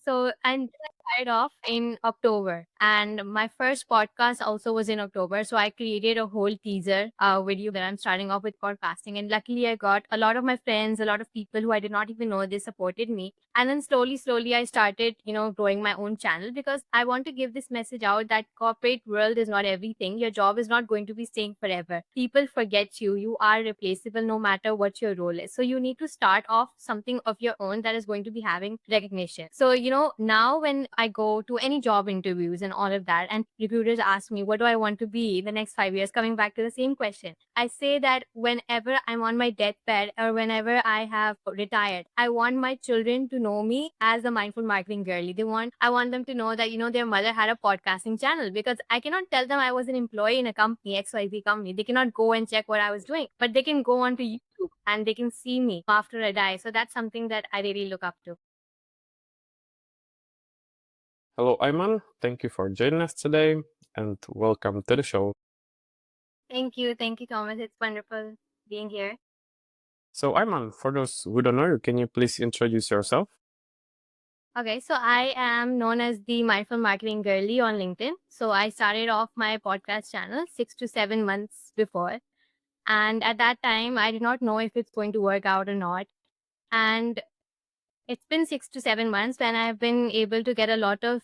So, and I started off in October, and my first podcast also was in October. So, I created a whole teaser video that I'm starting off with podcasting. And luckily, I got a lot of my friends, a lot of people who I did not even know they supported me. And then slowly, I started, growing my own channel because I want to give this message out that corporate world is not everything. Your job is not going to be staying forever. People forget you. You are replaceable no matter what your role is. So you need to start off something of your own that is going to be having recognition. So, now when I go to any job interviews and all of that, and recruiters ask me, what do I want to be in the next 5 years? Coming back to the same question, I say that whenever I'm on my deathbed or whenever I have retired, I want my children to know me as a mindful marketing girly. I want them to know that, their mother had a podcasting channel because I cannot tell them I was an employee in a company, XYZ company. They cannot go and check what I was doing, but they can go onto YouTube and they can see me after I die. So that's something that I really look up to. Hello, Aiman. Thank you for joining us today and welcome to the show. Thank you. Thank you, Thomas. It's wonderful being here. So, Aiman, for those who don't know you, can you please introduce yourself? Okay, so I am known as the Mindful Marketing Girly on LinkedIn. So I started off my podcast channel 6 to 7 months before. And at that time, I did not know if it's going to work out or not. And it's been 6 to 7 months when I've been able to get a lot of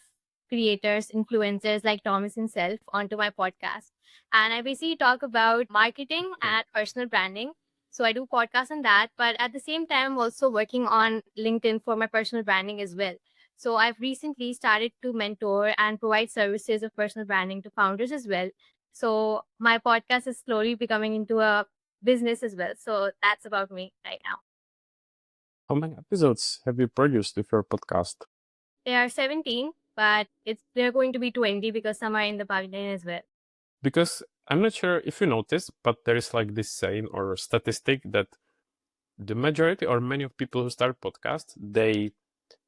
creators, influencers like Thomas himself onto my podcast. And I basically talk about marketing and personal branding. So I do podcasts on that, but at the same time, I'm also working on LinkedIn for my personal branding as well. So I've recently started to mentor and provide services of personal branding to founders as well. So my podcast is slowly becoming into a business as well. So that's about me right now. How many episodes have you produced with your podcast? They are 17, but they're going to be 20 because some are in the pipeline as well. Because I'm not sure if you noticed, but there is like this saying or statistic that the majority or many of people who start podcasts, they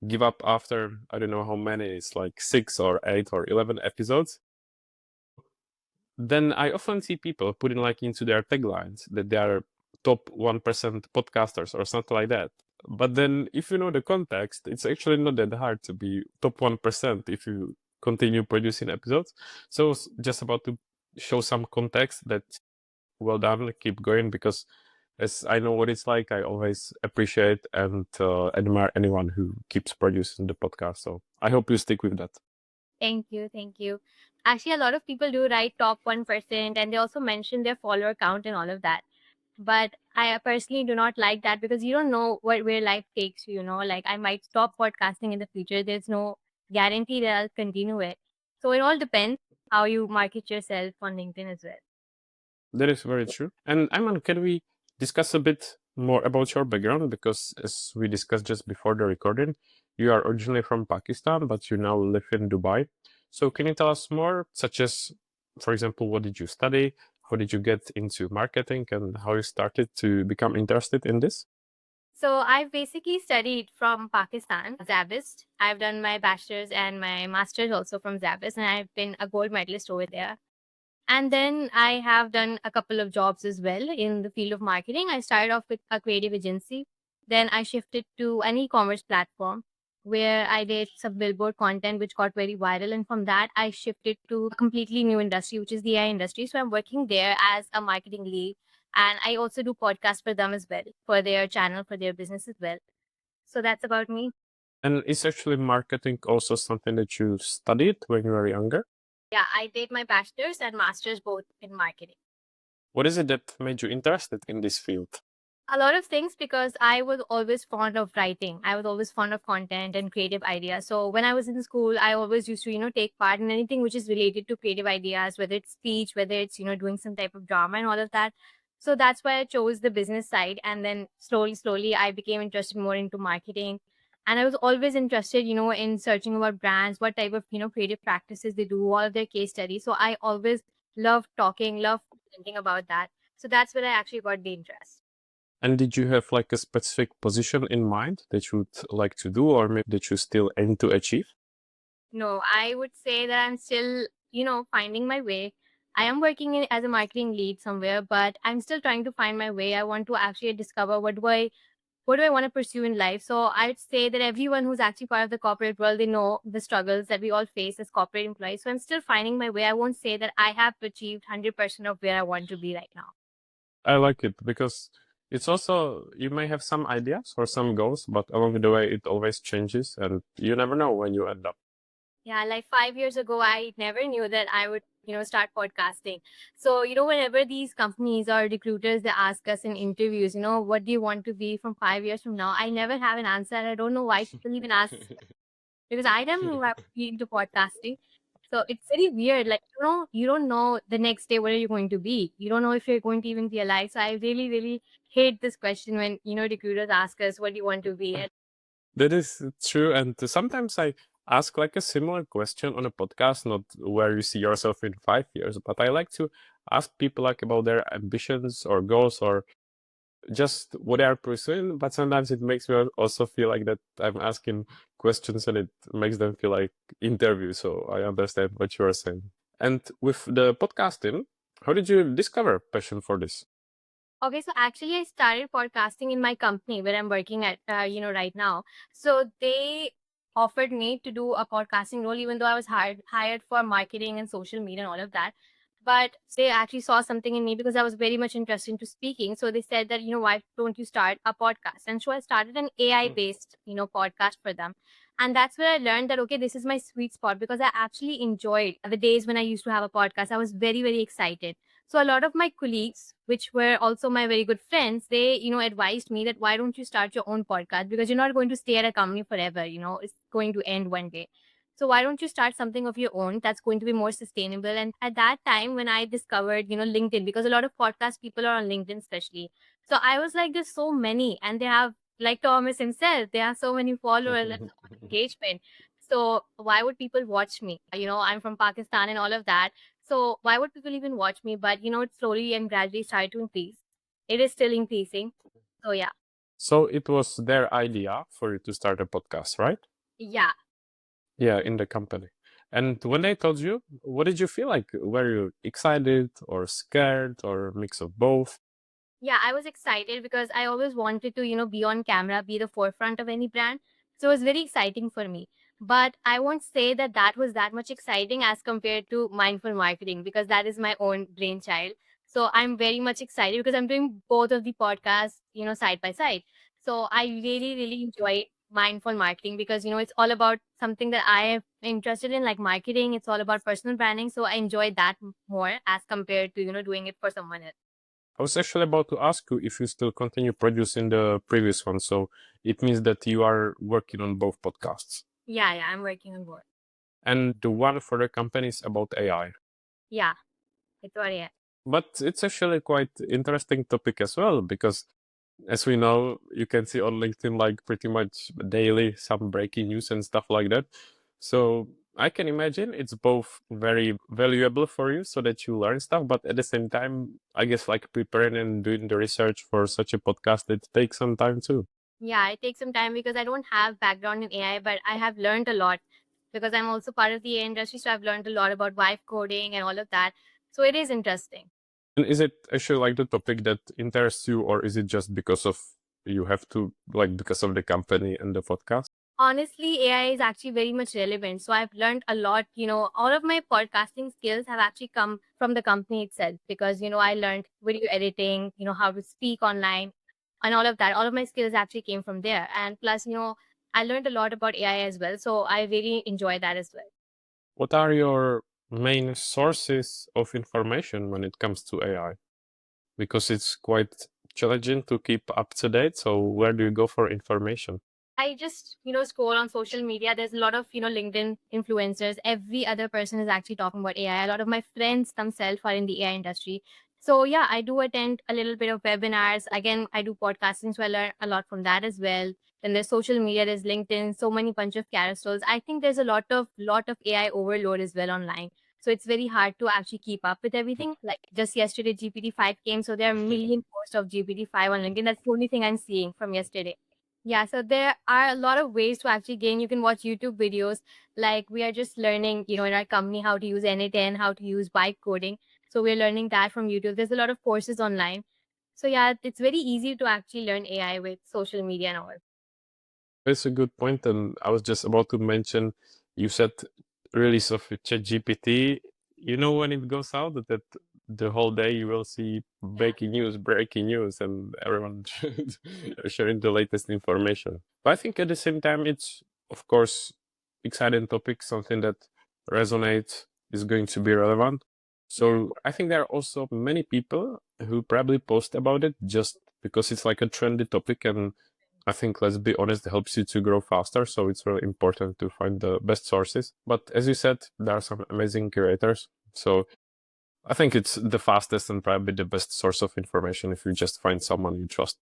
give up after, I don't know how many, it's like 6 or 8 or 11 episodes. Then I often see people putting like into their taglines that they are top 1% podcasters or something like that. But then if you know the context, it's actually not that hard to be top 1% if you continue producing episodes. So just about to show some context that well done, keep going, because as I know what it's like, I always appreciate and admire anyone who keeps producing the podcast. So I hope you stick with that. Thank you. Thank you. Actually, a lot of people do write top 1%, and they also mention their follower count and all of that. But I personally do not like that because you don't know where life takes you, Like, I might stop podcasting in the future. There's no guarantee that I'll continue it. So it all depends how you market yourself on LinkedIn as well. That is very true. And Ayman, can we discuss a bit more about your background? Because as we discussed just before the recording, you are originally from Pakistan, but you now live in Dubai. So can you tell us more, such as, for example, what did you study? How did you get into marketing and how you started to become interested in this? So I've basically studied from Pakistan, Zabist. I've done my bachelor's and my master's also from Zabist, and I've been a gold medalist over there. And then I have done a couple of jobs as well in the field of marketing. I started off with a creative agency. Then I shifted to an e-commerce platform where I did some billboard content, which got very viral. And from that, I shifted to a completely new industry, which is the AI industry. So I'm working there as a marketing lead. And I also do podcasts for them as well, for their channel, for their business as well. So that's about me. And is actually marketing also something that you studied when you were younger? Yeah, I did my bachelor's and master's both in marketing. What is it that made you interested in this field? A lot of things because I was always fond of writing. I was always fond of content and creative ideas. So when I was in school, I always used to, take part in anything which is related to creative ideas, whether it's speech, whether it's, doing some type of drama and all of that. So that's why I chose the business side. And then slowly, I became interested more into marketing. And I was always interested, in searching about brands, what type of, creative practices they do, all of their case studies. So I always loved talking, loved thinking about that. So that's where I actually got the interest. And did you have like a specific position in mind that you would like to do or maybe that you still aim to achieve? No, I would say that I'm still, finding my way. I am working as a marketing lead somewhere, but I'm still trying to find my way. I want to actually discover what do I what do I want to pursue in life? So I'd say that everyone who's actually part of the corporate world, they know the struggles that we all face as corporate employees. So I'm still finding my way. I won't say that I have achieved 100% of where I want to be right now. I like it because it's also, you may have some ideas or some goals, but along the way it always changes and you never know when you end up. Yeah, like 5 years ago, I never knew that I would, start podcasting. So, whenever these companies or recruiters, they ask us in interviews, what do you want to be from 5 years from now? I never have an answer. I don't know why people even ask, because I never knew I would be into podcasting. So it's very weird. Like, you don't know the next day where you're going to be. You don't know if you're going to even be alive. So I really, really hate this question when, recruiters ask us, what do you want to be? That is true. And sometimes I ask like a similar question on a podcast, not where you see yourself in 5 years, but I like to ask people like about their ambitions or goals or just what they are pursuing. But sometimes it makes me also feel like that I'm asking questions and it makes them feel like interviews. So I understand what you are saying. And with the podcasting, how did you discover passion for this? Okay, so actually, I started podcasting in my company where I'm working at, right now. So they offered me to do a podcasting role, even though I was hired for marketing and social media and all of that. But they actually saw something in me because I was very much interested into speaking. So they said that, why don't you start a podcast? And so I started an AI based, podcast for them. And that's where I learned that, okay, this is my sweet spot because I actually enjoyed the days when I used to have a podcast. I was very, very excited. So a lot of my colleagues, which were also my very good friends, they, advised me that why don't you start your own podcast? Because you're not going to stay at a company forever, it's going to end one day. So why don't you start something of your own that's going to be more sustainable? And at that time when I discovered, LinkedIn, because a lot of podcast people are on LinkedIn especially. So I was like, there's so many and they have like Thomas himself, they have so many followers and so much engagement. So why would people watch me? I'm from Pakistan and all of that, so why would people even watch me? But it slowly and gradually started to increase. It is still increasing. So yeah. So it was their idea for you to start a podcast, right? Yeah. Yeah, in the company. And when they told you, what did you feel like? Were you excited or scared or a mix of both? Yeah, I was excited because I always wanted to, be on camera, be the forefront of any brand. So it was very exciting for me. But I won't say that that was that much exciting as compared to mindful marketing because that is my own brainchild. So I'm very much excited because I'm doing both of the podcasts, side by side. So I really, really enjoy mindful marketing because, it's all about something that I am interested in, like marketing. It's all about personal branding. So I enjoy that more as compared to, doing it for someone else. I was actually about to ask you if you still continue producing the previous one. So it means that you are working on both podcasts. Yeah, yeah, I'm working on board. And the one for the company is about AI. Yeah, it's already yeah. But it's actually quite interesting topic as well because as we know, you can see on LinkedIn like pretty much daily some breaking news and stuff like that. So I can imagine it's both very valuable for you so that you learn stuff, but at the same time, I guess like preparing and doing the research for such a podcast, it takes some time too. Yeah, it takes some time because I don't have background in AI, but I have learned a lot because I'm also part of the AI industry. So I've learned a lot about vibe coding and all of that. So it is interesting. And is it actually like the topic that interests you, or is it just because of you have to like because of the company and the podcast? Honestly, AI is actually very much relevant. So I've learned a lot. All of my podcasting skills have actually come from the company itself because, I learned video editing, how to speak online and all of that. All of my skills actually came from there. And plus, I learned a lot about AI as well. So I really enjoy that as well. What are your main sources of information when it comes to AI? Because it's quite challenging to keep up to date. So where do you go for information? I just, scroll on social media. There's a lot of, LinkedIn influencers. Every other person is actually talking about AI. A lot of my friends themselves are in the AI industry. So yeah, I do attend a little bit of webinars. Again, I do podcasting, so I learn a lot from that as well. Then there's social media, there's LinkedIn, so many bunch of carousels. I think there's a lot of AI overload as well online. So it's very hard to actually keep up with everything. Like just yesterday, GPT-5 came, so there are a million posts of GPT-5 on LinkedIn. That's the only thing I'm seeing from yesterday. Yeah, so there are a lot of ways to actually gain. You can watch YouTube videos. Like we are just learning, in our company how to use N10, how to use byte coding. So we're learning that from YouTube. There's a lot of courses online. So yeah, it's very easy to actually learn AI with social media and all. It's a good point, and I was just about to mention, you said release of ChatGPT. You know when it goes out that the whole day you will see breaking news, and everyone sharing the latest information. But I think at the same time, it's of course exciting topic, something that resonates, is going to be relevant. So I think there are also many people who probably post about it just because it's like a trendy topic, and I think, let's be honest, it helps you to grow faster. So it's really important to find the best sources. But as you said, there are some amazing curators. So I think it's the fastest and probably the best source of information if you just find someone you trust.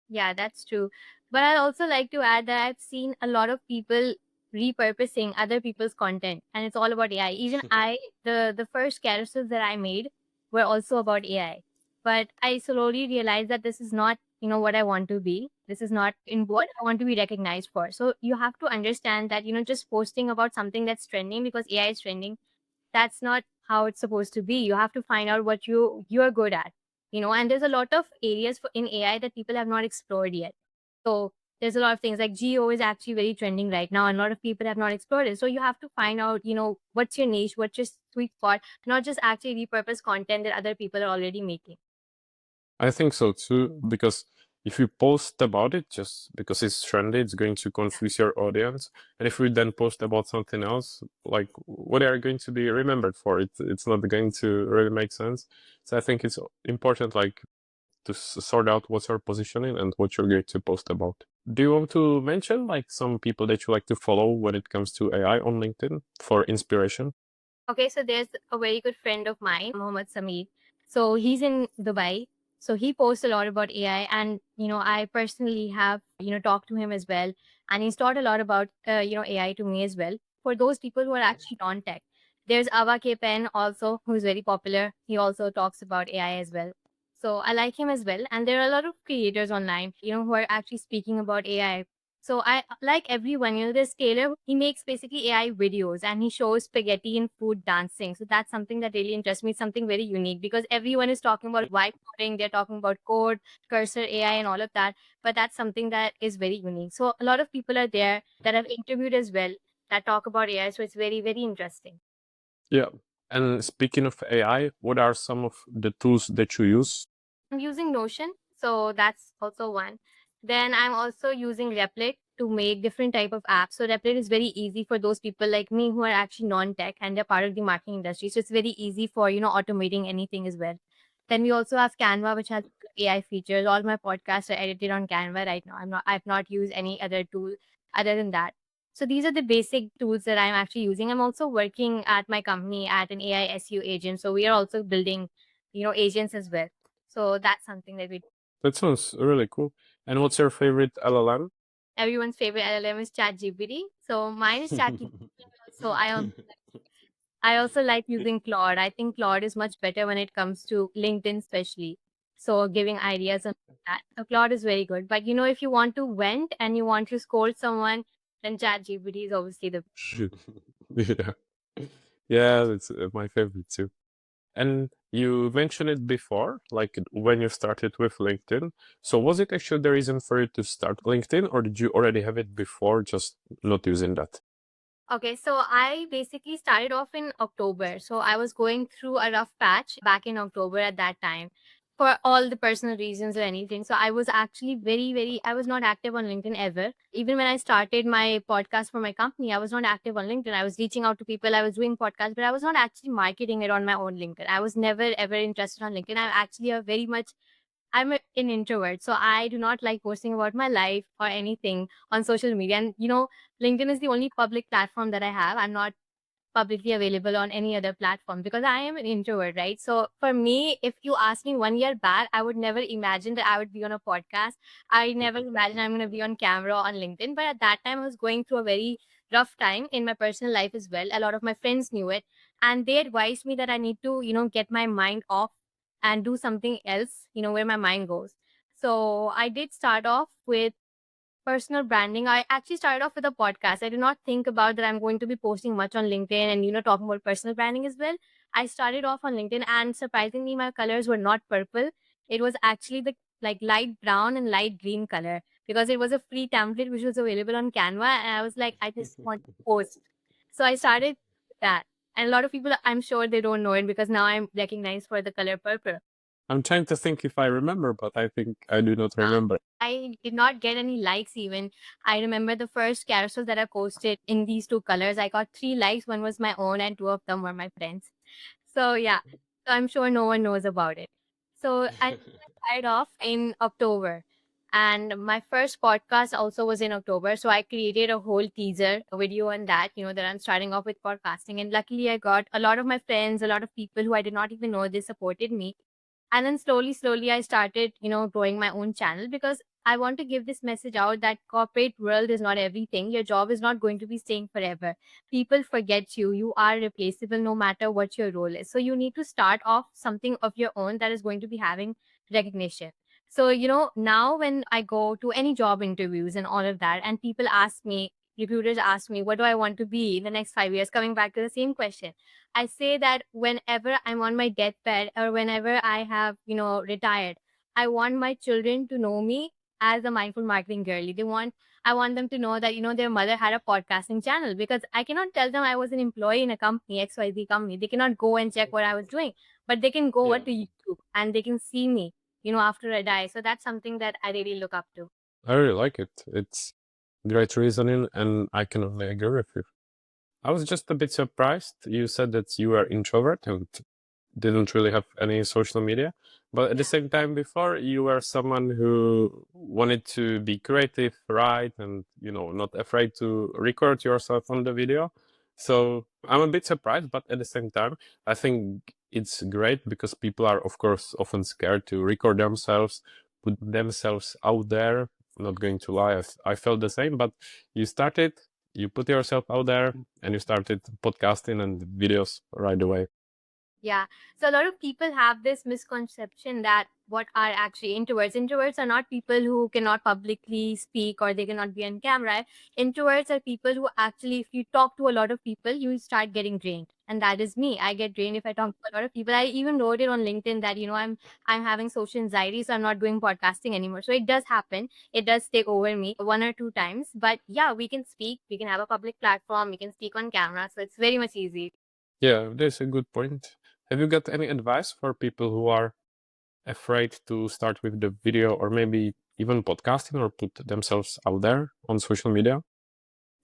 Yeah, that's true. But I'd also like to add that I've seen a lot of people repurposing other people's content, and it's all about AI. Even I, the first carousels that I made were also about AI. But I slowly realized that this is not, what I want to be. This is not in what I want to be recognized for. So you have to understand that, just posting about something that's trending because AI is trending, that's not how it's supposed to be. You have to find out what you're good at, and there's a lot of areas in AI that people have not explored yet. So there's a lot of things like geo is actually very trending right now, and a lot of people have not explored it. So you have to find out, what's your niche, what's your sweet spot, not just actually repurpose content that other people are already making. I think so too, because if you post about it just because it's trendy, it's going to confuse your audience. And if you then post about something else, like what are you going to be remembered for? It's not going to really make sense. So I think it's important, like, to sort out what's your positioning and what you're going to post about. Do you want to mention like some people that you like to follow when it comes to AI on LinkedIn for inspiration? Okay, so there's a very good friend of mine, Mohammed Sameed. So he's in Dubai. So he posts a lot about AI, and I personally have talked to him as well, and he's taught a lot about AI to me as well. For those people who are actually non-tech, there's Ava K Pen also, who's very popular. He also talks about AI as well. So I like him as well, and there are a lot of creators online, who are actually speaking about AI. So I like everyone, this Taylor, he makes basically AI videos and he shows spaghetti and food dancing. So that's something that really interests me, something very unique because everyone is talking about whiteboarding, they're talking about code, cursor AI and all of that. But that's something that is very unique. So a lot of people are there that I've interviewed as well that talk about AI. So it's very, very interesting. Yeah. And speaking of AI, what are some of the tools that you use? I'm using Notion, so that's also one. Then I'm also using Replit to make different type of apps. So Replit is very easy for those people like me who are actually non-tech and they're part of the marketing industry. So it's very easy for automating anything as well. Then we also have Canva, which has AI features. All my podcasts are edited on Canva right now. I've not used any other tool other than that. So these are the basic tools that I'm actually using. I'm also working at my company at an AI SEO agent. So we are also building, agents as well. So that's something that we do. That sounds really cool. And what's your favorite LLM? Everyone's favorite LLM is ChatGPT. So mine is ChatGPT. So I also like using Claude. I think Claude is much better when it comes to LinkedIn, especially. So giving ideas on that. So Claude is very good. But if you want to vent and you want to scold someone, then ChatGPT is obviously the. Yeah. Yeah, that's my favorite too. And you mentioned it before, like when you started with LinkedIn. So was it actually the reason for you to start LinkedIn, or did you already have it before, just not using that? Okay, so I basically started off in October. So I was going through a rough patch back in October at that time for all the personal reasons or anything. So I was actually very, very, I was not active on LinkedIn ever. Even when I started my podcast for my company, I was not active on LinkedIn. I was reaching out to people, I was doing podcasts, but I was not actually marketing it on my own LinkedIn. I was never, ever interested on LinkedIn. I'm actually a very much an introvert, so I do not like posting about my life or anything on social media. And LinkedIn is the only public platform that I have. I'm not publicly available on any other platform because I am an introvert, right? So for me, if you ask me 1 year back, I would never imagine that I would be on a podcast. I never imagined I'm going to be on camera on LinkedIn. But at that time, I was going through a very rough time in my personal life as well. A lot of my friends knew it, and they advised me that I need to, get my mind off and do something else, where my mind goes. So I did start off with personal branding. I actually started off with a podcast. I did not think about that I'm going to be posting much on LinkedIn and talking about personal branding as well. I started off on LinkedIn and surprisingly my colors were not purple. It was actually the like light brown and light green color because it was a free template which was available on Canva. And I was like, I just want to post. So I started that. And a lot of people, I'm sure they don't know it because now I'm recognized for the color purple. I'm trying to think if I remember, but I think I do not remember. I did not get any likes even. I remember the first carousel that I posted in these two colors. I got 3 likes. One was my own and two of them were my friends. So yeah, so I'm sure no one knows about it. So I started off in October. And my first podcast also was in October. So I created a whole teaser video on that, that I'm starting off with podcasting. And luckily I got a lot of my friends, a lot of people who I did not even know they supported me. And then slowly I started growing my own channel because I want to give this message out that corporate world is not everything. Your job is not going to be staying forever. People forget you are replaceable no matter what your role is. So you need to start off something of your own that is going to be having recognition. So now when I go to any job interviews and all of that, and people ask me, recruiters ask me, what do I want to be in the next 5 years, coming back to the same question, I say that whenever I'm on my deathbed or whenever I have, retired, I want my children to know me as a mindful marketing girly. I want them to know that, their mother had a podcasting channel because I cannot tell them I was an employee in a company, XYZ company. They cannot go and check what I was doing, but they can go Yeah, to YouTube and they can see me, after I die. So that's something that I really look up to. I really like it. It's great reasoning, and I can only agree with you. I was just a bit surprised. You said that you were introvert and didn't really have any social media. But at the Yeah. same time, before you were someone who wanted to be creative, write, and not afraid to record yourself on the video. So I'm a bit surprised, but at the same time, I think it's great because people are, of course, often scared to record themselves, put themselves out there. I'm not going to lie, I felt the same, but you started, you put yourself out there, and you started podcasting and videos right away. Yeah. So a lot of people have this misconception that what are actually introverts. Introverts are not people who cannot publicly speak or they cannot be on camera. Introverts are people who actually, if you talk to a lot of people, you start getting drained. And that is me. I get drained if I talk to a lot of people. I even wrote it on LinkedIn that, I'm having social anxiety, so I'm not doing podcasting anymore. So it does happen. It does take over me one or two times. But yeah, we can speak, we can have a public platform, we can speak on camera. So it's very much easy. Yeah, that's a good point. Have you got any advice for people who are afraid to start with the video or maybe even podcasting or put themselves out there on social media?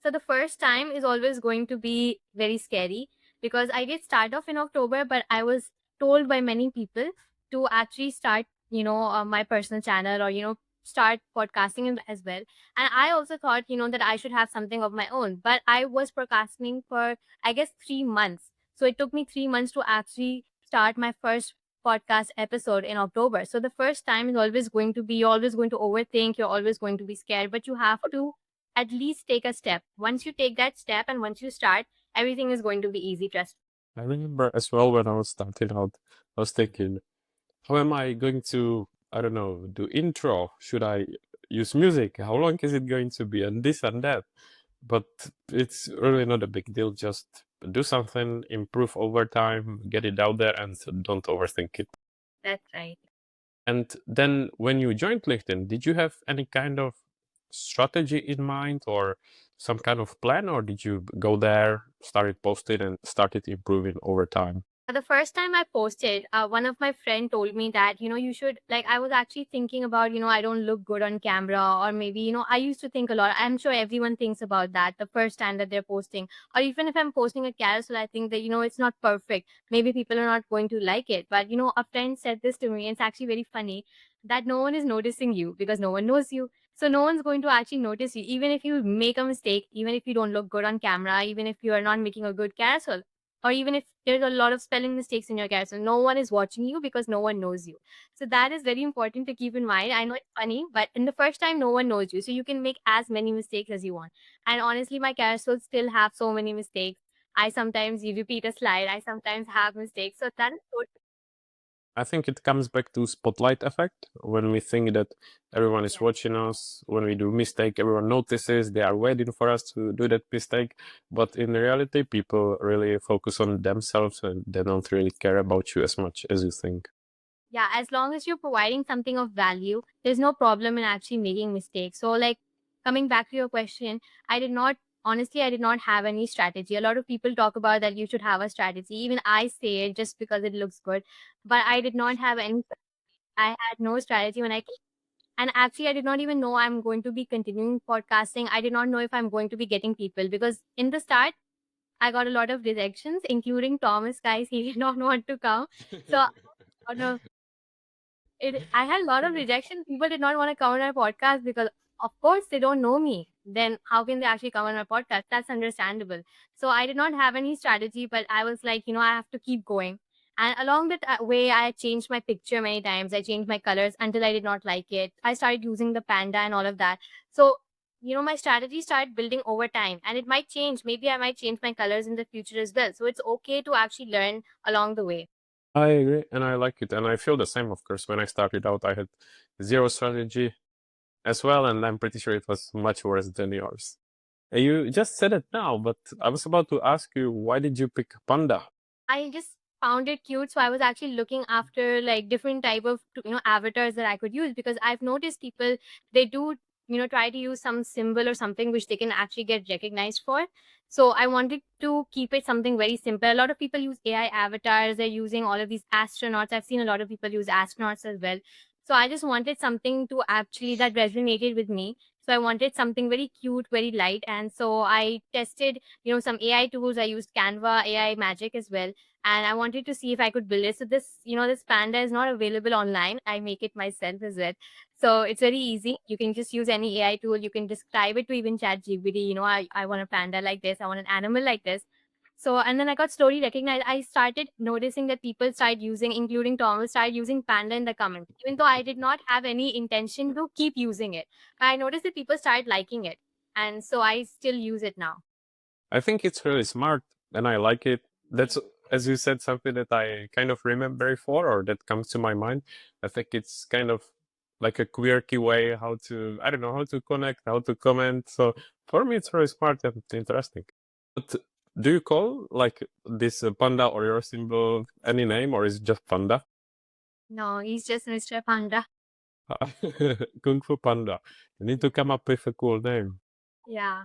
So the first time is always going to be very scary because I did start off in October, but I was told by many people to actually start, my personal channel or, start podcasting as well. And I also thought, that I should have something of my own, but I was procrastinating for, I guess, 3 months. So it took me 3 months to actually start my first podcast episode in October. So the first time is always going to be, you're always going to overthink, you're always going to be scared, but you have to at least take a step. Once you take that step and once you start, everything is going to be easy. Trust. I remember as well when I was starting out, I was thinking, how am I going to, I don't know, do intro? Should I use music? How long is it going to be? And this and that. But it's really not a big deal. Just do something, improve over time, get it out there, and don't overthink it. That's right. And then when you joined LinkedIn, did you have any kind of strategy in mind or some kind of plan, or did you go there, started posting, and started improving over time? The first time I posted, one of my friend told me that you should like. I was actually thinking about I don't look good on camera, or maybe I used to think a lot. I'm sure everyone thinks about that the first time that they're posting, or even if I'm posting a carousel, I think that it's not perfect. Maybe people are not going to like it, but a friend said this to me, and it's actually very funny that no one is noticing you because no one knows you. So no one's going to actually notice you, even if you make a mistake, even if you don't look good on camera, even if you are not making a good carousel, or even if there's a lot of spelling mistakes in your carousel, no one is watching you because no one knows you. So that is very important to keep in mind. I know it's funny, but in the first time, no one knows you. So you can make as many mistakes as you want. And honestly, my carousels still have so many mistakes. I sometimes you repeat a slide. I sometimes have mistakes. So that is so. I think it comes back to spotlight effect when we think that everyone is Yeah. watching us. When we do mistake, everyone notices. They are waiting for us to do that mistake. But in reality, people really focus on themselves and they don't really care about you as much as you think. Yeah, as long as you're providing something of value, there's no problem in actually making mistakes. So, like, coming back to your question, I did not, honestly, I did not have any strategy. A lot of people talk about that you should have a strategy. Even I say it just because it looks good, but I did not have any. I had no strategy when I came. And actually, I did not even know I'm going to be continuing podcasting. I did not know if I'm going to be getting people because in the start, I got a lot of rejections, including Thomas, guys. He did not want to come. So, on a I had a lot of rejection. People did not want to come on my podcast because, of course, they don't know me. Then how can they actually come on my podcast? That's understandable. So I did not have any strategy, but I was like, I have to keep going. And along that way, I changed my picture many times. I changed my colors until I did not like it. I started using the panda and all of that. So, my strategy started building over time and it might change. Maybe I might change my colors in the future as well. So it's okay to actually learn along the way. I agree, and I like it, and I feel the same. Of course, when I started out, I had zero strategy as well, and I'm pretty sure it was much worse than yours. You just said it now, but I was about to ask you, why did you pick panda? I just found it cute, so I was actually looking after like different type of avatars that I could use because I've noticed people they do try to use some symbol or something which they can actually get recognized for. So I wanted to keep it something very simple. A lot of people use AI avatars. They're using all of these astronauts. I've seen a lot of people use astronauts as well. So I just wanted something to actually that resonated with me. So I wanted something very cute, very light, and so I tested some AI tools. I used Canva, AI Magic as well, and I wanted to see if I could build it. So this panda is not available online. I make it myself as well. So it's very easy. You can just use any AI tool. You can describe it to even chat GPT. I want a panda like this. I want an animal like this. So, and then I got slowly recognized. I started noticing that people started using, including Thomas, started using panda in the comments, even though I did not have any intention to keep using it. I noticed that people started liking it. And so I still use it now. I think it's really smart, and I like it. That's, as you said, something that I kind of remember before, or that comes to my mind. I think it's kind of like a quirky way how to, I don't know, how to connect, how to comment. So for me, it's really smart and interesting. But do you call like this panda or your symbol any name, or is it just panda? No, he's just Mr. Panda. Kung Fu Panda. You need to come up with a cool name. Yeah.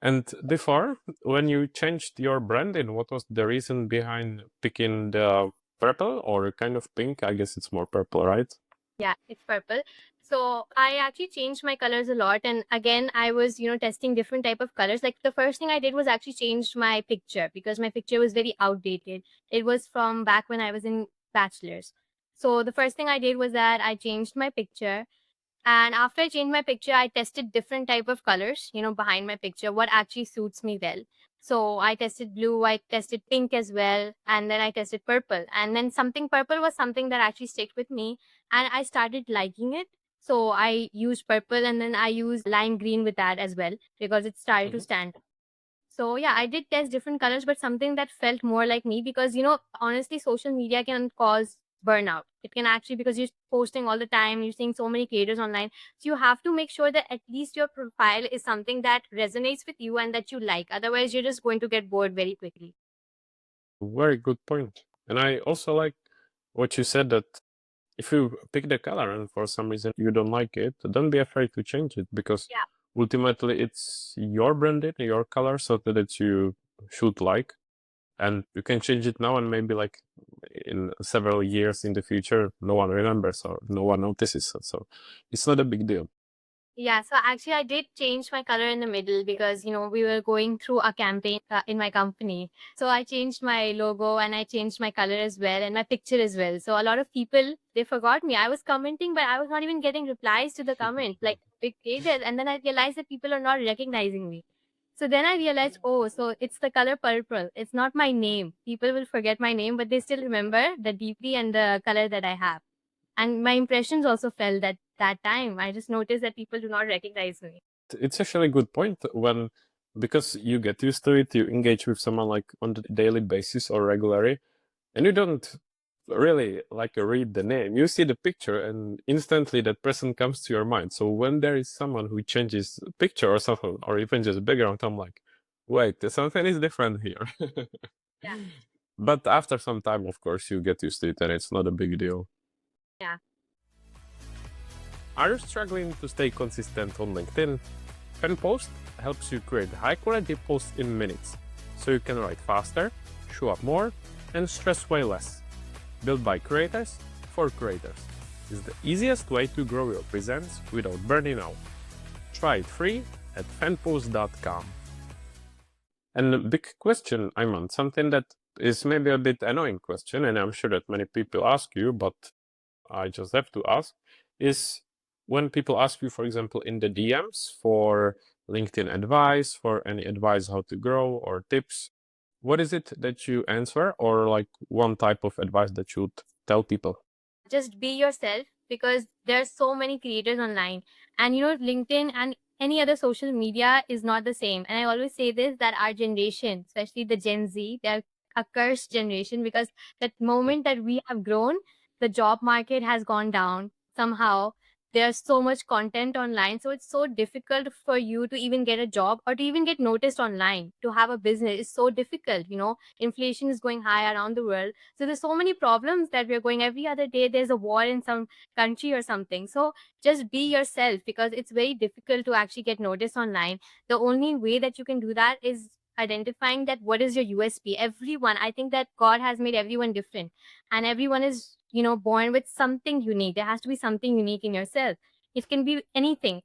And before, when you changed your branding, what was the reason behind picking the purple or kind of pink? I guess it's more purple, right? Yeah, it's purple. So I actually changed my colors a lot. And again, I was, testing different type of colors. Like the first thing I did was actually changed my picture because my picture was very outdated. It was from back when I was in bachelor's. So the first thing I did was that I changed my picture. And after I changed my picture, I tested different type of colors, behind my picture, what actually suits me well. So I tested blue, I tested pink as well, and then I tested purple. And then something purple was something that actually stuck with me, and I started liking it. So I used purple, and then I used lime green with that as well because it started to Mhm. stand. So yeah, I did test different colors, but something that felt more like me because honestly, social media can cause burnout. It can actually because you're posting all the time, you're seeing so many creators online. So you have to make sure that at least your profile is something that resonates with you and that you like. Otherwise, you're just going to get bored very quickly. Very good point. And I also like what you said that if you pick the color and for some reason you don't like it, don't be afraid to change it because Yeah. ultimately it's your branding, your color, something that you should like. And you can change it now and maybe like in several years in the future, no one remembers or no one notices. So it's not a big deal. Yeah, so actually, I did change my color in the middle because we were going through a campaign in my company. So I changed my logo and I changed my color as well and my picture as well. So a lot of people they forgot me. I was commenting, but I was not even getting replies to the comment like big pages. And then I realized that people are not recognizing me. So then I realized, oh, so it's the color purple. It's not my name. People will forget my name, but they still remember the DP and the color that I have. And my impressions also fell that time. I just noticed that people do not recognize me. It's actually a good point when, because you get used to it, you engage with someone like on the daily basis or regularly, and you don't really like read the name. You see the picture, and instantly that person comes to your mind. So when there is someone who changes picture or something, or even just background, I'm like, wait, something is different here. Yeah. But after some time, of course, you get used to it, and it's not a big deal. Yeah. Are you struggling to stay consistent on LinkedIn? FenPost helps you create high quality posts in minutes, so you can write faster, show up more, and stress way less. Built by creators for creators. It's the easiest way to grow your presence without burning out. Try it free at FenPost.com. And a big question, Aiman, something that is maybe a bit annoying question, and I'm sure that many people ask you, but I just have to ask, is when people ask you, for example, in the DMs for LinkedIn advice, for any advice how to grow or tips, what is it that you answer, or like one type of advice that you would tell people? Just be yourself, because there's so many creators online, and LinkedIn and any other social media is not the same. And I always say this, that our generation, especially the Gen Z, they're a cursed generation, because that moment that we have grown, the job market has gone down somehow. There's so much content online, so it's so difficult for you to even get a job or to even get noticed online. To have a business is so difficult. Inflation is going high around the world, so there's so many problems that we're going every other day. There's a war in some country or something. So just be yourself, because it's very difficult to actually get noticed online. The only way that you can do that is identifying that what is your USP. Everyone, I think that God has made everyone different, and everyone is, born with something unique. There has to be something unique in yourself. It can be anything,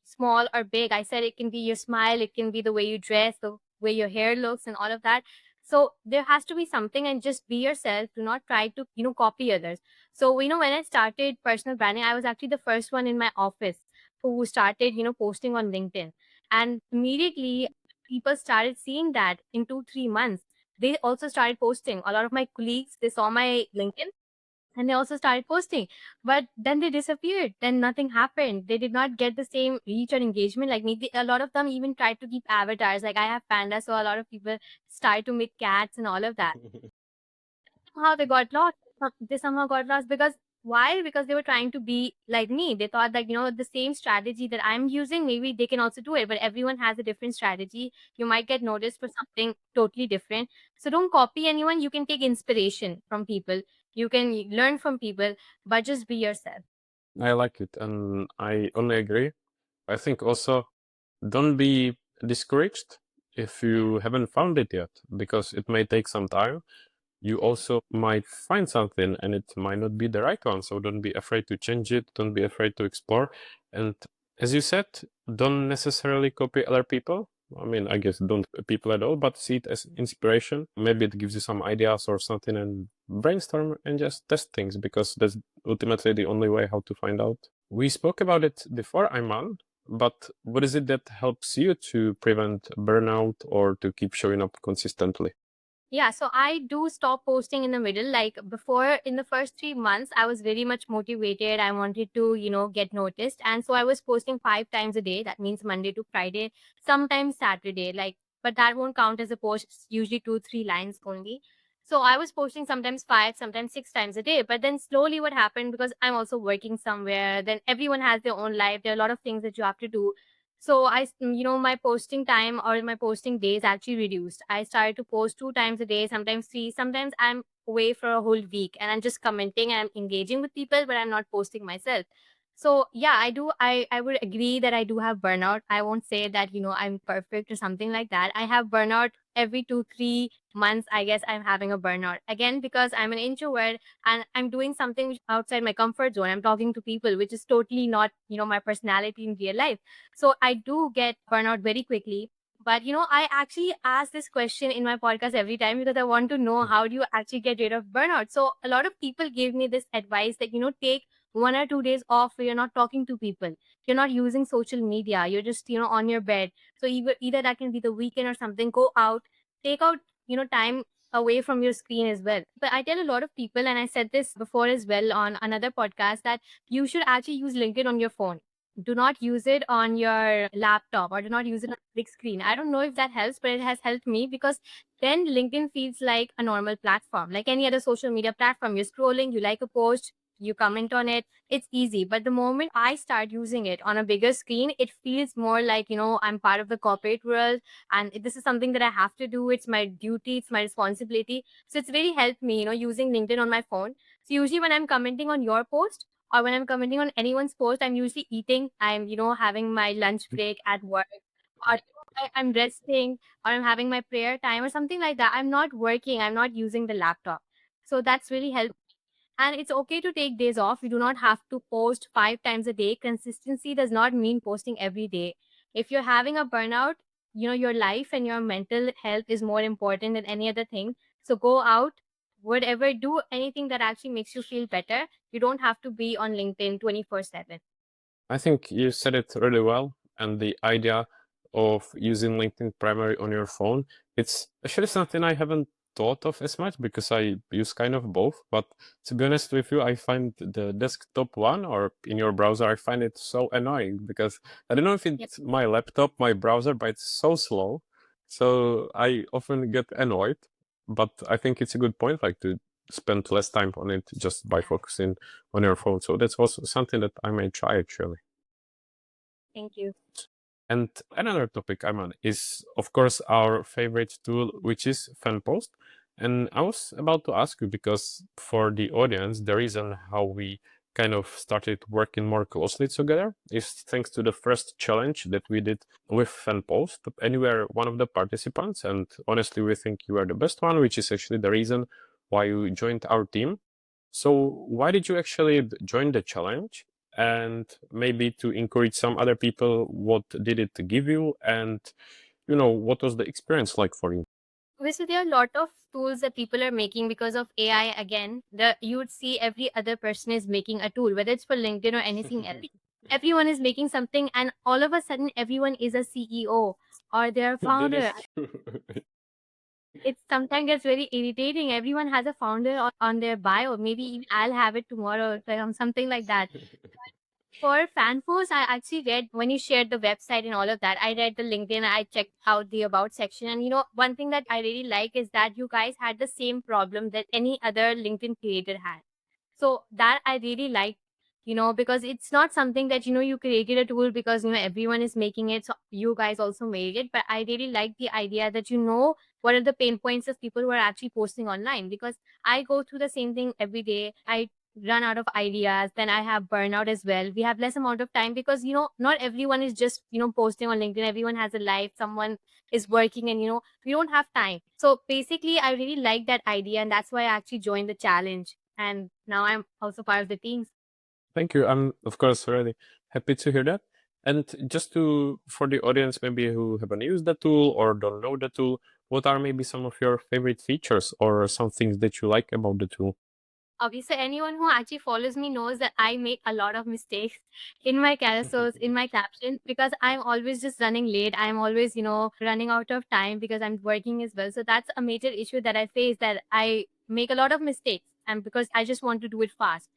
small or big. I said it can be your smile, it can be the way you dress, the way your hair looks, and all of that. So there has to be something, and just be yourself. Do not try to, copy others. So, when I started personal branding, I was actually the first one in my office who started, posting on LinkedIn. And immediately people started seeing that in 2, 3 months. They also started posting. A lot of my colleagues, they saw my LinkedIn and they also started posting, but then they disappeared. Then nothing happened. They did not get the same reach or engagement like me. A lot of them even tried to keep avatars. Like, I have panda, so a lot of people started to make cats and all of that. Somehow they got lost. They somehow got lost, because why? Because they were trying to be like me. They thought that, the same strategy that I'm using, maybe they can also do it. But everyone has a different strategy. You might get noticed for something totally different. So don't copy anyone. You can take inspiration from people. You can learn from people, but just be yourself. I like it, and I only agree. I think also don't be discouraged if you haven't found it yet, because it may take some time. You also might find something and it might not be the right one. So don't be afraid to change it. Don't be afraid to explore. And as you said, don't necessarily copy other people. I mean, I guess don't copy people at all, but see it as inspiration. Maybe it gives you some ideas or something, and brainstorm and just test things, because that's ultimately the only way how to find out. We spoke about it before, Aiman, but what is it that helps you to prevent burnout or to keep showing up consistently? Yeah, so I do stop posting in the middle. Like, before, in the first 3 months, I was very much motivated. I wanted to, get noticed. And so I was posting 5 times a day. That means Monday to Friday, sometimes Saturday. Like, but that won't count as a post. It's usually 2, 3 lines only. So I was posting sometimes 5, sometimes 6 times a day. But then slowly what happened, because I'm also working somewhere, then everyone has their own life. There are a lot of things that you have to do. So my posting time or my posting days actually reduced. I started to post 2 times a day, sometimes three. Sometimes I'm away for a whole week and I'm just commenting and I'm engaging with people, but I'm not posting myself. So yeah, I do. I would agree that I do have burnout. I won't say that I'm perfect or something like that. I have burnout every 2, 3 months. I guess I'm having a burnout again, because I'm an introvert and I'm doing something outside my comfort zone. I'm talking to people, which is totally not my personality in real life. So I do get burnout very quickly. But I actually ask this question in my podcast every time, because I want to know, how do you actually get rid of burnout? So a lot of people give me this advice that, take 1 or 2 days off where you're not talking to people. You're not using social media. You're just, on your bed. So either that can be the weekend or something. Go out, take out, time away from your screen as well. But I tell a lot of people, and I said this before as well on another podcast, that you should actually use LinkedIn on your phone. Do not use it on your laptop, or do not use it on a big screen. I don't know if that helps, but it has helped me, because then LinkedIn feels like a normal platform, like any other social media platform. You're scrolling, you like a post, you comment on it, it's easy. But the moment I start using it on a bigger screen, it feels more like, I'm part of the corporate world, and this is something that I have to do. It's my duty, it's my responsibility. So it's really helped me, using LinkedIn on my phone. So usually when I'm commenting on your post, or when I'm commenting on anyone's post, I'm usually eating, I'm, having my lunch break at work, or I'm resting, or I'm having my prayer time or something like that. I'm not working, I'm not using the laptop. So that's really helped. And it's okay to take days off. You do not have to post 5 times a day. Consistency does not mean posting every day. If you're having a burnout, your life and your mental health is more important than any other thing. So go out, whatever, do anything that actually makes you feel better. You don't have to be on LinkedIn 24/7. I think you said it really well, and the idea of using LinkedIn primary on your phone, it's actually something I haven't thought of as much because I use kind of both. But to be honest with you, I find the desktop one or in your browser, I find it so annoying because I don't know if Yep. it's my laptop, my browser, but it's so slow. So I often get annoyed. But I think it's a good point, like to spend less time on it just by focusing on your phone. So that's also something that I may try actually. Thank you. And another topic, Aiman, is of course our favorite tool, which is FenPost. And I was about to ask you because for the audience, the reason how we kind of started working more closely together is thanks to the first challenge that we did with FenPost. And you were one of the participants, and honestly, we think you are the best one, which is actually the reason why you joined our team. So why did you actually join the challenge? And maybe to encourage some other people, what did it give you? And, what was the experience like for you? Obviously, there are a lot of tools that people are making because of AI. Again, the you would see every other person is making a tool, whether it's for LinkedIn or anything else. Everyone is making something, and all of a sudden, everyone is a CEO or their That founder. is true. It sometimes gets very irritating. Everyone has a founder on their bio. Maybe even I'll have it tomorrow, or something like that. For FanFoes, I actually read when you shared the website and all of that. I read the LinkedIn, I checked out the about section. And one thing that I really like is that you guys had the same problem that any other LinkedIn creator had. So that I really like, because it's not something that, you created a tool because, everyone is making it. So you guys also made it. But I really like the idea that, what are the pain points of people who are actually posting online, because I go through the same thing every day. I run out of ideas, then I have burnout as well. We have less amount of time because, not everyone is just, posting on LinkedIn. Everyone has a life, someone is working, and we don't have time. So basically I really like that idea, and that's why I actually joined the challenge, and now I'm also part of the team. Thank you. I'm, of course, really happy to hear that. And just for the audience, maybe who haven't used the tool or don't know the tool, what are maybe some of your favorite features or some things that you like about the tool? Obviously, anyone who actually follows me knows that I make a lot of mistakes in my carousels, in my captions, because I'm always just running late. I'm always, running out of time because I'm working as well. So that's a major issue that I face, that I make a lot of mistakes, and because I just want to do it fast.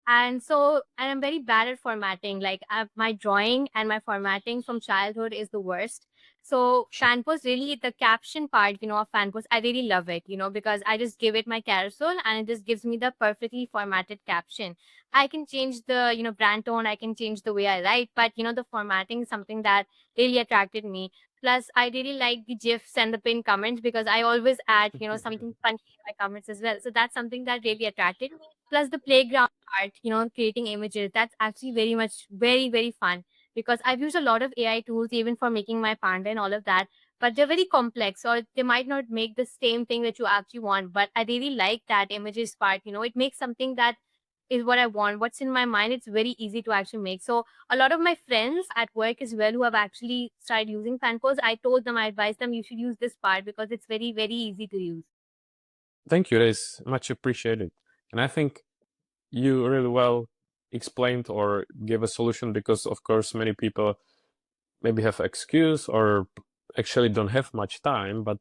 And I'm very bad at formatting. Like my drawing and my formatting from childhood is the worst. So fanpost, really, the caption part, of fanpost, I really love it, because I just give it my carousel and it just gives me the perfectly formatted caption. I can change the, brand tone, I can change the way I write, but the formatting is something that really attracted me. Plus, I really like the gifs and the pinned comments because I always add, something funny in my comments as well. So that's something that really attracted me. Plus the playground part, creating images, that's actually very much very, very fun, because I've used a lot of AI tools even for making my panda and all of that, but they're very complex, or they might not make the same thing that you actually want. But I really like that images part, it makes something that is what I want, what's in my mind. It's very easy to actually make. So a lot of my friends at work as well who have actually started using FanPost, I told them, I advised them, you should use this part because it's very, very easy to use. Thank you. That is much appreciated. And I think you really well explained or gave a solution because, of course, many people maybe have excuse or actually don't have much time. But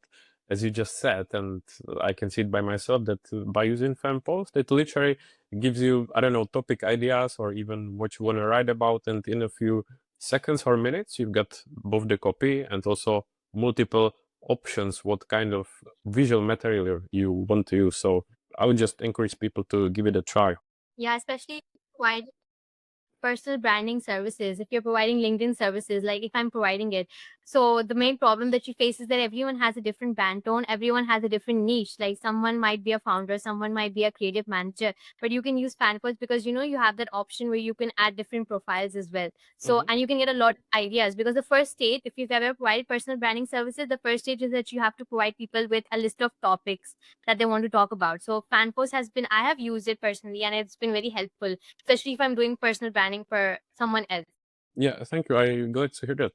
as you just said, and I can see it by myself, that by using FanPost, it literally gives you, I don't know, topic ideas or even what you want to write about. And in a few seconds or minutes, you've got both the copy and also multiple options, what kind of visual material you want to use. So I would just encourage people to give it a try. Yeah, especially why personal branding services, if you're providing LinkedIn services, like if I'm providing it. So the main problem that you face is that everyone has a different brand tone, everyone has a different niche. Like someone might be a founder, someone might be a creative manager, but you can use FanPost because you have that option where you can add different profiles as well. So Mhm. and you can get a lot of ideas because the first stage, if you've ever provided personal branding services, the first stage is that you have to provide people with a list of topics that they want to talk about. So FanPost has been, I have used it personally and it's been very helpful, especially if I'm doing personal branding for someone else. Yeah, thank you. I'm glad to hear that.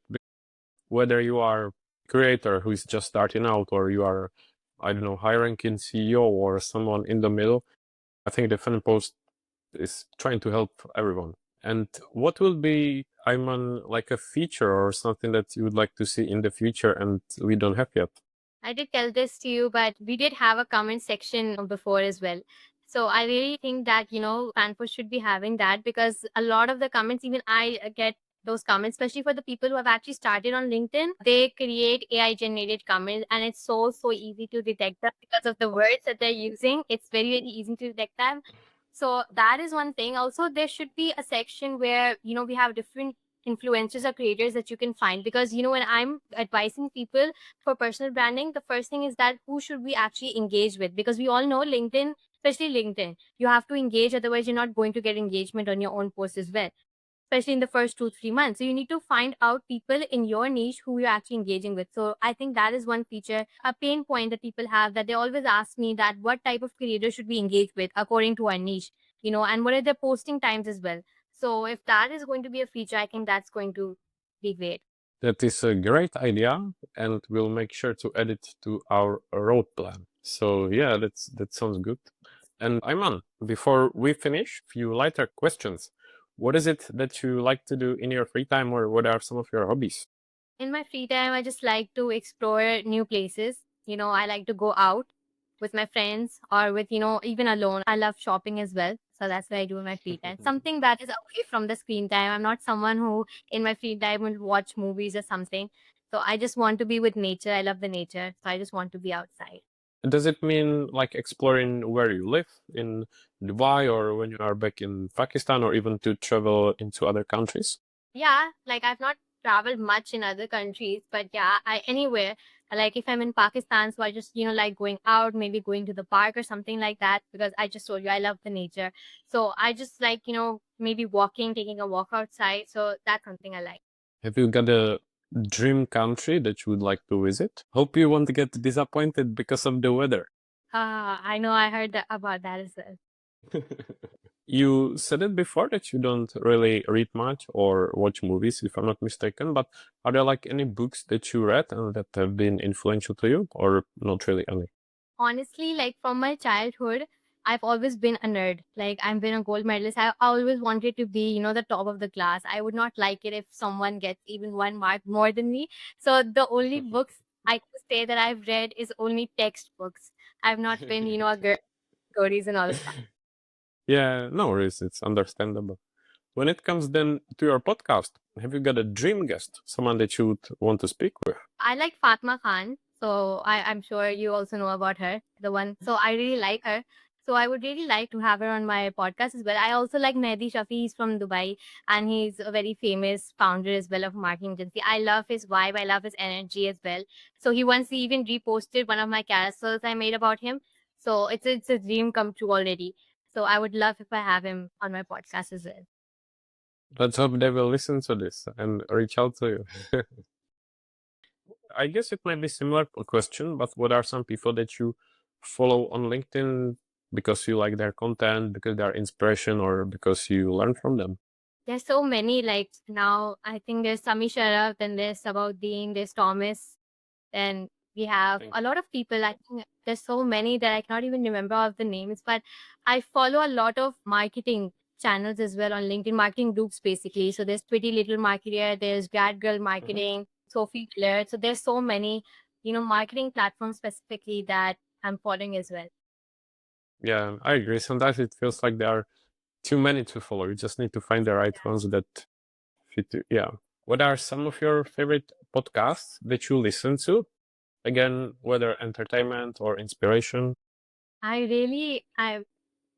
Whether you are creator who is just starting out or you are, I don't know, high ranking CEO or someone in the middle, I think the FenPost is trying to help everyone. And what will be, Ayman, like a feature or something that you would like to see in the future and we don't have yet? I did tell this to you, but we did have a comment section before as well. So I really think that, FanPost should be having that because a lot of the comments, even I get those comments, especially for the people who have actually started on LinkedIn, they create AI generated comments and it's so easy to detect them because of the words that they're using. It's very easy to detect them. So that is one thing. Also, there should be a section where, we have different influencers or creators that you can find because, when I'm advising people for personal branding, the first thing is that who should we actually engage with? Because we all know LinkedIn, especially LinkedIn, you have to engage, otherwise, you're not going to get engagement on your own post as well, especially in the first 2 3 months. So you need to find out people in your niche who you're actually engaging with. So I think that is one feature, a pain point that people have, that they always ask me that what type of creator should we engage with according to our niche, and what are their posting times as well. So if that is going to be a feature, I think that's going to be great. That is a great idea, and we'll make sure to add it to our road plan. So yeah, that sounds good. And Ayman, before we finish, few lighter questions. What is it that you like to do in your free time, or what are some of your hobbies? In my free time, I just like to explore new places. I like to go out with my friends or with, even alone. I love shopping as well. So that's what I do in my free time. Something that is away from the screen time. I'm not someone who in my free time will watch movies or something. So I just want to be with nature. I love the nature. So I just want to be outside. Does it mean like exploring where you live in Dubai, or when you are back in Pakistan, or even to travel into other countries? Yeah, like I've not traveled much in other countries, but yeah, I anywhere. Like if I'm in Pakistan, so I just, like going out, maybe going to the park or something like that, because I just told you I love the nature. So I just like, maybe walking, taking a walk outside. So that's something I like. Have you got a dream country that you would like to visit? Hope you won't get disappointed because of the weather. I know I heard about that as well. You said it before that you don't really read much or watch movies, if I'm not mistaken, but are there like any books that you read and that have been influential to you, or not really any? Honestly, like from my childhood, I've always been a nerd. Like I've been a gold medalist. I always wanted to be, the top of the class. I would not like it if someone gets even 1 mark more than me. So the only books I could say that I've read is only textbooks. I've not been, a girl stories and all stuff. Yeah, no worries, it's understandable. When it comes then to your podcast, have you got a dream guest, someone that you would want to speak with? I like Fatma Khan, so I'm sure you also know about her, the one. So I really like her. So I would really like to have her on my podcast as well. I also like Mehdi Shafi. He's from Dubai and he's a very famous founder as well of marketing agency. I love his vibe. I love his energy as well. So he once even reposted one of my carousels I made about him. So it's a dream come true already. So I would love if I have him on my podcast as well. Let's hope they will listen to this and reach out to you. I guess it might be similar question, but what are some people that you follow on LinkedIn because you like their content, because they are inspiration, or because you learn from them? There's so many, like now I think there's Sami Sharaf, then there's Sabauddin, there's Thomas, and we have Thank a lot of people. I think there's so many that I cannot even remember of the names, but I follow a lot of marketing channels as well on LinkedIn, marketing groups basically. So there's Pretty Little Marketer, there's Grad Girl Mhm. Marketing, Sophie Claire. So there's so many, marketing platforms specifically that I'm following as well. Yeah, I agree. Sometimes it feels like there are too many to follow. You just need to find the right ones that fit you. Yeah. What are some of your favorite podcasts that you listen to? Again, whether entertainment or inspiration. I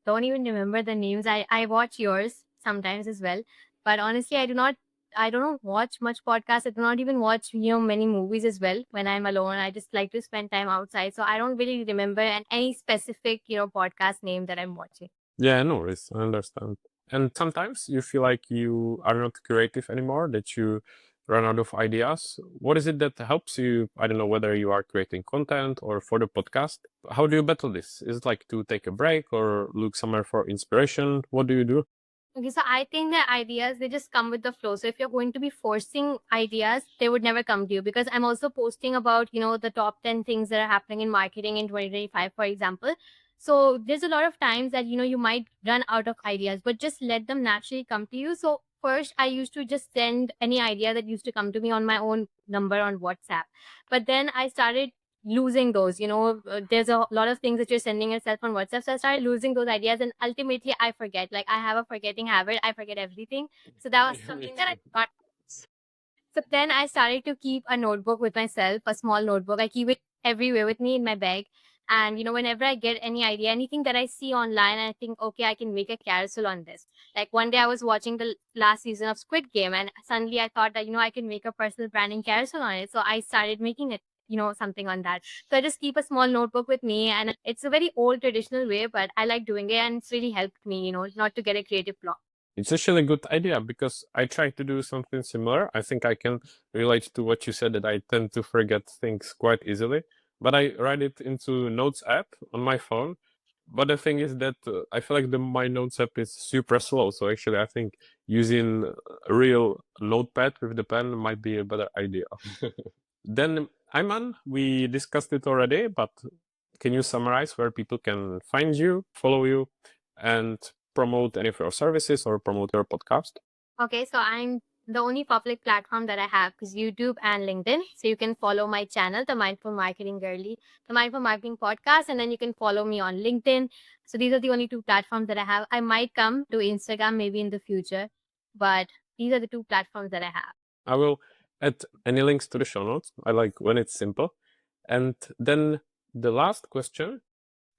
don't even remember the names. I watch yours sometimes as well, but honestly, I don't watch much podcasts. I do not even watch, many movies as well when I'm alone. I just like to spend time outside. So I don't really remember any specific, podcast name that I'm watching. Yeah, no worries. I understand. And sometimes you feel like you are not creative anymore, that you run out of ideas. What is it that helps you? I don't know whether you are creating content or for the podcast. How do you battle this? Is it like to take a break or look somewhere for inspiration? What do you do? Okay, so I think the ideas they just come with the flow. So if you're going to be forcing ideas, they would never come to you because I'm also posting about, the top 10 things that are happening in marketing in 2025, for example. So there's a lot of times that, you might run out of ideas, but just let them naturally come to you. So first I used to just send any idea that used to come to me on my own number on WhatsApp. But then I started losing those, there's a lot of things that you're sending yourself on WhatsApp. So I started losing those ideas and ultimately I forget. Like I have a forgetting habit. I forget everything. So that was Me something that I too. got. So then I started to keep a notebook with myself, a small notebook. I keep it everywhere with me in my bag. And whenever I get any idea, anything that I see online, I think, okay, I can make a carousel on this. Like one day I was watching the last season of Squid Game, and suddenly I thought that, I can make a personal branding carousel on it. So I started making it, something on that. So I just keep a small notebook with me, and it's a very old traditional way, but I like doing it, and it's really helped me, not to get a creative block. It's actually a good idea because I try to do something similar. I think I can relate to what you said that I tend to forget things quite easily, but I write it into Notes app on my phone. But the thing is that I feel like my Notes app is super slow. So actually, I think using a real notepad with the pen might be a better idea. Then, Ayman, we discussed it already, but can you summarize where people can find you, follow you, and promote any of your services or promote your podcast? Okay, so I'm the only public platform that I have is YouTube and LinkedIn. So you can follow my channel, the Mindful Marketing Girly, the Mindful Marketing Podcast, and then you can follow me on LinkedIn. So these are the only two platforms that I have. I might come to Instagram maybe in the future, but these are the two platforms that I have. I will add any links to the show notes. I like when it's simple. And then the last question,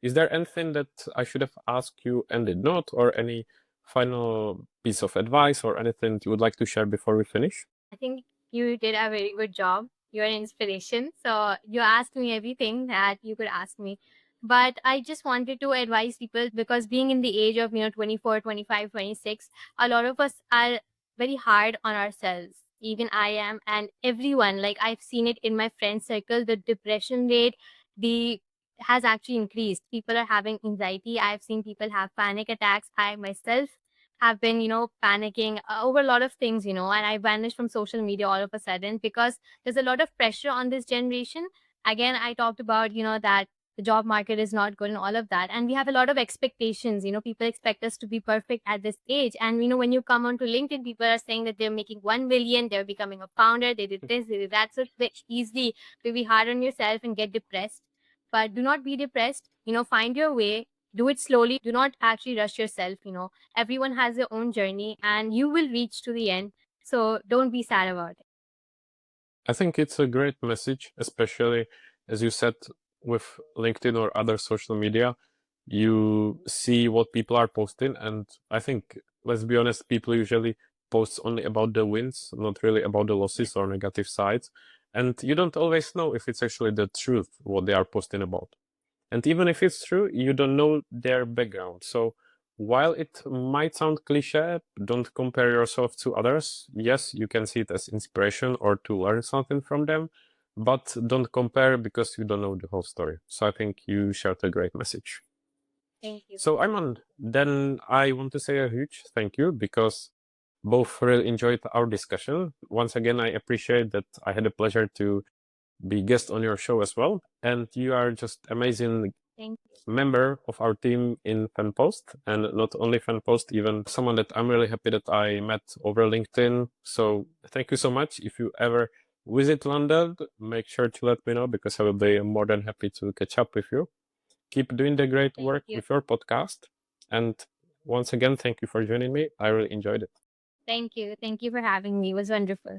is there anything that I should have asked you and did not, or any final piece of advice or anything you would like to share before we finish? I think you did a very good job. You're an inspiration. So you asked me everything that you could ask me. But I just wanted to advise people because being in the age of, 24, 25, 26, a lot of us are very hard on ourselves. Even I am, and everyone, like I've seen it in my friend circle, the depression rate, the has actually increased. People are having anxiety. I've seen people have panic attacks. I myself have been, panicking over a lot of things, and I vanished from social media all of a sudden because there's a lot of pressure on this generation. Again, I talked about, that the job market is not good and all of that. And we have a lot of expectations, people expect us to be perfect at this age. And, when you come onto LinkedIn, people are saying that they're making 1 million, they're becoming a founder, they did this, they did that. So it's very easy to be hard on yourself and get depressed. But do not be depressed, find your way, do it slowly, do not actually rush yourself, everyone has their own journey and you will reach to the end. So don't be sad about it. I think it's a great message, especially as you said with LinkedIn or other social media. You see what people are posting, and I think, let's be honest, people usually post only about the wins, not really about the losses or negative sides. And you don't always know if it's actually the truth what they are posting about. And even if it's true, you don't know their background. So while it might sound cliche, don't compare yourself to others. Yes, you can see it as inspiration or to learn something from them, but don't compare because you don't know the whole story. So I think you shared a great message. Thank you. So Ayman, then I want to say a huge thank you because both really enjoyed our discussion. Once again, I appreciate that I had the pleasure to be guest on your show as well. And you are just amazing Thank member of our team in FenPost, and not only FenPost, even someone that I'm really happy that I met over LinkedIn. So thank you so much. If you ever visit London, make sure to let me know because I will be more than happy to catch up with you. Keep doing the great thank work you. with your podcast. And once again, thank you for joining me. I really enjoyed it. Thank you. Thank you for having me. It was wonderful.